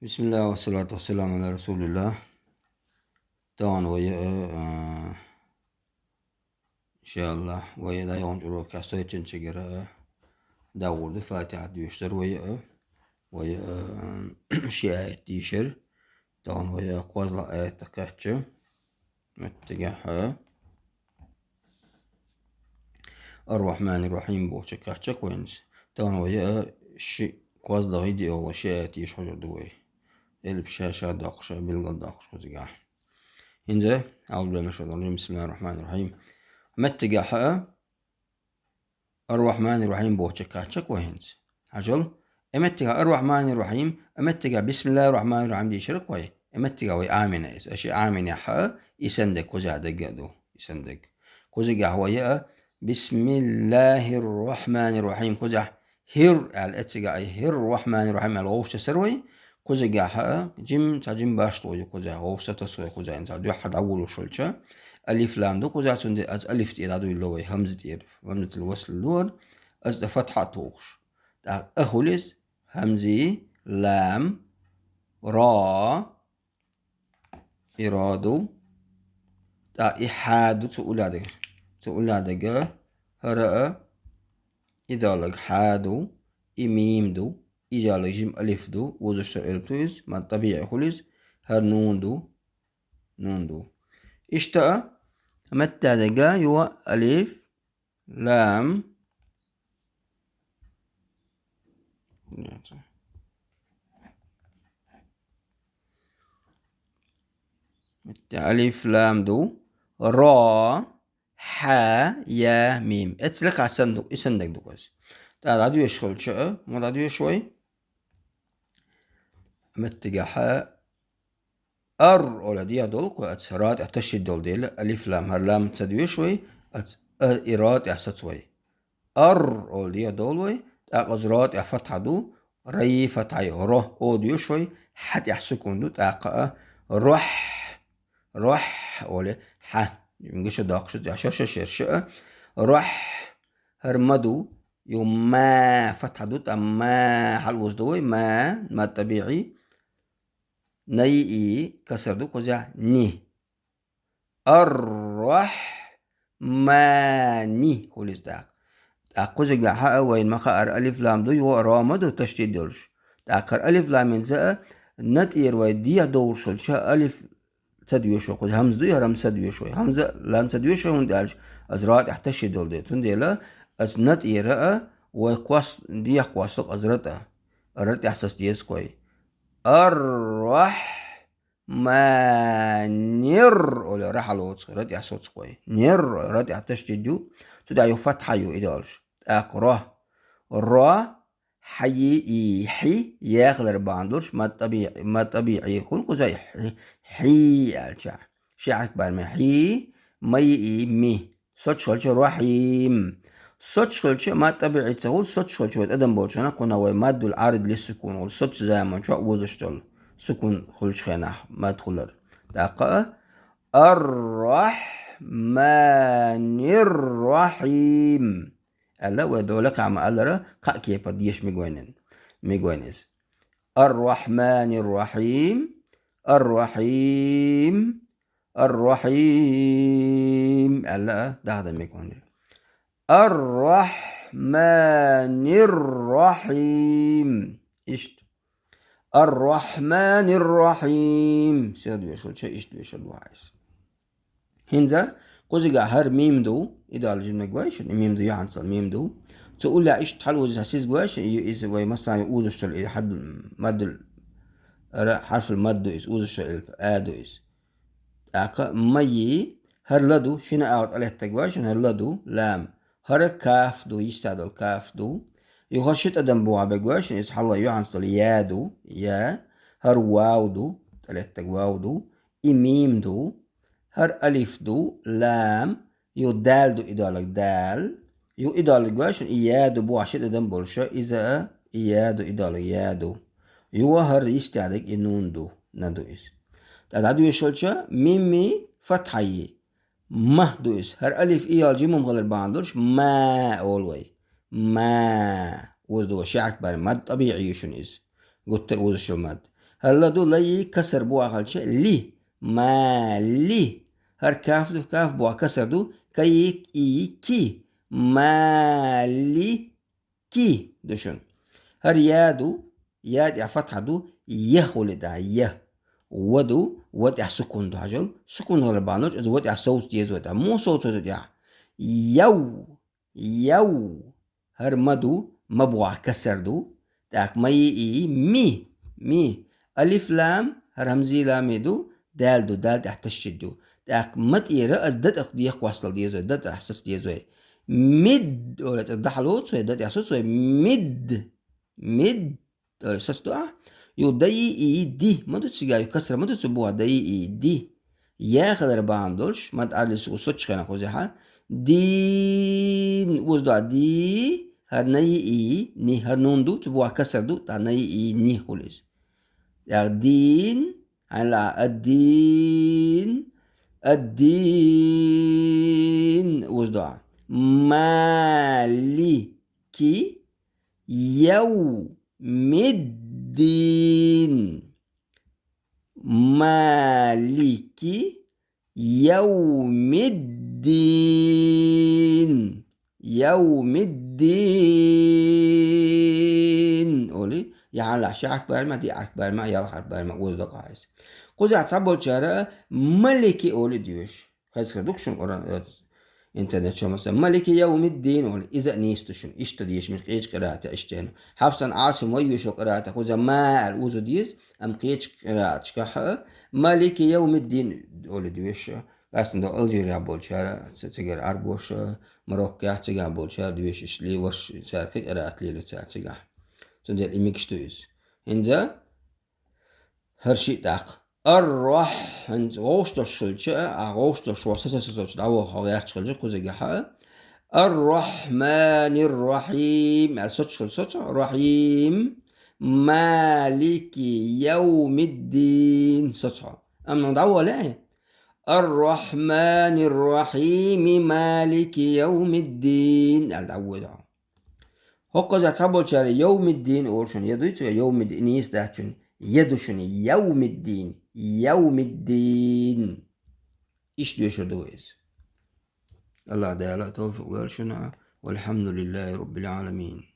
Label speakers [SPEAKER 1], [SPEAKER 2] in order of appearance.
[SPEAKER 1] بسم الله والصلاة والسلام على رسول الله. طبعا ويا إن شاء الله ويا دا يونجرو كاسوي تنشجر داود فاتحة ديشتر ويا شيء ديشر طبعا ويا قوزلا آية تكاتش متجاها الرحمن الرحيم بوش كاتش كوينز طبعا ويا شيء قوزلا غيدي أو شيء تيش حجر دوي اللي بشاشة داقش بالقل داقش كوزيجاه إنزه أعوذ بالله من الشيطان الرجيم بسم الله الرحمن الرحيم متجاها الرحمن الرحيم بوشكاتشك وهنز عجل امتجا الرحمن الرحيم امتجا بسم الله الرحمن الرحيم دي شرك وي امتجا وي آمن إس أشي آمن يا حا يسندك كوزع دقادو يسندك كوزع هو يا بسم الله الرحمن الرحيم كوزع هير على اتجا هير الرحمن الرحيم الغوش تسروي كوزع حا جيم تجيم باشطو كوزع غوش تسوي كوزع انت دو حد أول شلشة ألف لام دو كوزع تندي أز ألف تيرادو اللوي همزة تير همزة الوصل اللور أز فتحة توغش تا أخوليس همزة لام را إرادو تا إحادو تقولادك هرأ إدالك حادو إميم دو إجالك جيم ألف دو وزشتر إلتويز ما طبيعي خوليس هر نون دو إشتا متى دقا يوا ألف لام ألف لام دو را حا يا ميم اتسلك على الصندوق يسندك دو كويس تعال عدو يشغل شقة ما عدو شوي متجا حا ار ولا دي دول كو اتسرات احتشي دول ديل ألف لام هر لام تدوي شوي إيرات احسد شوي ار ولا دي دول وي تاقزرات افتح دو ري فتحي روح او ديو شوي حتى يحسكون دو تاقا روح ولا ح يمجيش داقش دي عشاشة شرشة روح هرمدو يوم ما فتح دوت ما حلوز دوي ما طبيعي نيئي كسر دو كوزع ني الرحمن كوليس داق أقوز جاها وين ما خار ألف لام دو يو رامد وتشتيد دولش تأخر ألف لام من زاء نتير ويديه دولش شا ألف تدوي شو خذ همز دو يا رم تدوي شوي همزة لام تدوي شو هندالش أزرات احتشي دول دي تنديلا أز نتير وقواس ديه قواسق أزرته أرد إحساس ديس كوي الرحمن ولا راح على وصل رد إحساس كوي نير رد احتشي تدعي فتحة يو إدالش أقرأ را حي حي ياخذ باندورش ما طبيعي يكون زي حي الشعر شعرك بالما حي مي صوت شلش رحيم صوت شلش ما طبيعي تقول صوت شلش ادم بولشنا كنا وماد العارض للسكون والصوت زي ما شاء وزشتل سكون خلش خنا ما تخلر دقة الرحمن الرحيم ألا ودولك عم ألرا قاكي بديش ميغوينز الرحمن الرحيم الرحيم ألا ده هذا ميغوينز الرحمن الرحيم إشت الرحمن الرحيم سيد بيشل شيء إشت بيشل واعز هنزا قوزيجا هر ميم دو إذا الجملة جواش ميم دو يعنصر ميم دو تقول لا إيش تحل وزي حسيس جواش إذا وي مثلا يوزش إلى حد مد حرف المد يوزش آدو إيش مي هر لدو شنو أوت عليه تجواش هر لدو لام هر كاف دو يستعدل كاف دو يخشت أدم بوع بجواش إيش حلا يعنصر يادو يا هر واو دو عليه تجواو دو إميم دو هر ألف دو لام يو دال دو إدالك دال يو إدالك جواش إيادو بو عشت أدم بولشة إذا إيادو إدالك يادو يو هر يستعدك إنون دو ندو إس تعدو يشولشة ميمي فتحي دو إس هر ألف إيال جيمم غلر باندرش ما أولوي ما وزدو شعرك بار مد طبيعي يشون إس قلت وزشو مد هلا دو لي كسر بوا غلش لي مالي. هر كاف دو كاف بوا كسر دو كي اي كي مالي كي دوشن. هر يادو ياد يا فتحة دو يهول دا يه ودو ود يا سكون دو عجل سكون غير بانوش إذا ود يا صوت ديز ود مو صوت يا يو يو. هر مدو مبوا كسر دو تاك مي اي مي ألف لام هر همزي لام دو دال تحت الشدو تاك مت إيرا أز دت أقديق واصل ديز ود دت أحسس ديز مد ولا تدحلوت سوي دت يحسس سوي مد سس دو يو داي اي دي ما دو تسيجاي كسر ما دو تسبوها داي اي دي يا خدر باندولش ما تعرف وصوتش خنا خوزها دين وزدو دي هر ناي اي ني هر نون دو تبوها كسر دو تا ناي اي ني خولز يا دين على الدين وزدو مالكي يوم الدين مالكي يوم الدين قولي يعني لا شعك برما دي عك برما يلا حرف برما وزدق عايز قوزي عتصبول شارع ملكي قولي ديوش خايز كردوك شون قران انترنت شو مثلا ملك يوم الدين ولا اذا نيستشن اشتديش من قيج قراءة اشتين حفصا عاصم ويوش قراءة خوزا ما الوزو ديز ام قيج قراءة شكاحة ملك يوم الدين ولا ديوش لاسن دو الجيريا بولشارة تسيجر عربوش مروكا تسيجر بولشارة ديوش اشلي وش شاركي قراءة ليلو تسيجر تندير اميكش تويز هنزا هرشي داق الرح هنز غوشت الشلشة غوشت الشوصة سوش دعوة خوايا تشلجة كوزيجها الرحمن الرحيم السوتش رحيم مالك يوم الدين سوتشا أما دعوة لا الرحمن الرحيم مالك يوم الدين الدعوة هوكا زات سابول شاري يوم الدين أولشون يدويتو يوم الدين يستهجن يدوشون يوم الدين إيش دوشو دويز الله دعلا توفيق والشنا والحمد لله رب العالمين.